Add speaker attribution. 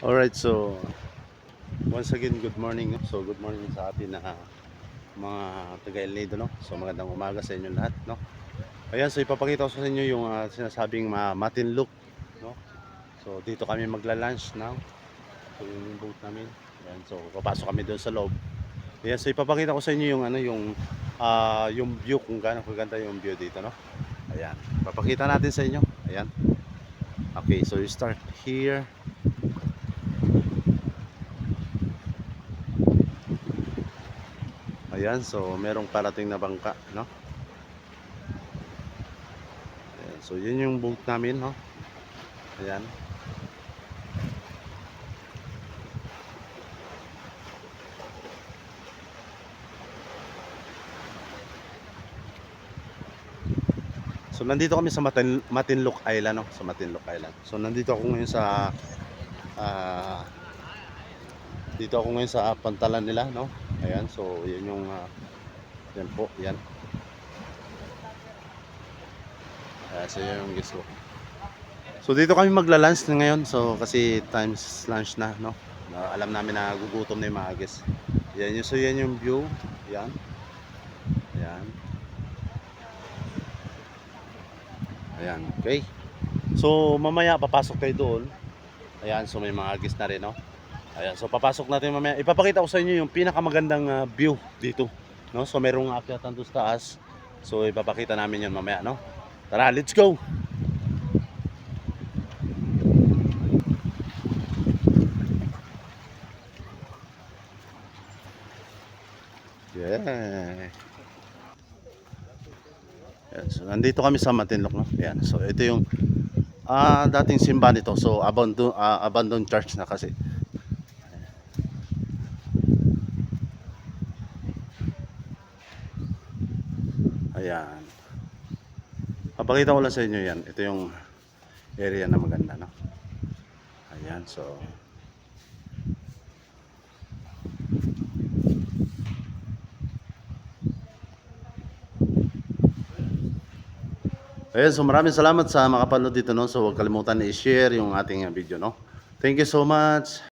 Speaker 1: Alright, so once again, good morning. So good morning sa atin na mga taga El Nido, no? So magandang umaga sa inyo lahat, no? Ayan, so ipapakita ko sa inyo yung sinasabing Matinlook, no? So dito kami magla-lunch now. So yung boat namin. Ayan, so papasok kami doon sa loob. Ayan, so ipapakita ko sa inyo yung yung view, kung gaano kaganda yung view dito, no? Ayan, papakita natin sa inyo. Ayan. Okay, so you start here. Ayan, so merong parating na bangka, no? Ayan, so yun yung boat namin, no? Ayan. So nandito kami sa Matinlook Island, no? Sa Matinlook Island. So nandito ako ngayon sa ah, dito ako ngayon sa pantalan nila, no? Ayan, so yun yung yan po, yan. Ayan, so yun yung gusto. So dito kami magla-lunch na ngayon. So kasi times lunch na, no? Alam namin na gugutom na yung mga guests. Yan yung, so yan yung view. Yan. Ayan. Ayan, okay. So mamaya papasok tayo doon. Ayan, so may mga guests na rin, no? Ayan, so papasok natin mamaya. Ipapakita ko sa inyo yung pinakamagandang view dito, no? So merong akyatan doon sa taas. So ipapakita namin 'yon mamaya, no? Tara, let's go. Yeah. Ayan, so nandito kami sa Matinlook, no? Ayan, so ito yung dating simbahan nito. So abandoned church na kasi. Ayan. Papakita ko lang sa inyo yan. Ito yung area na maganda, no? Ayan, so ayan, so maraming salamat sa makapanood dito, no? So huwag kalimutan na i-share yung ating video, no? Thank you so much.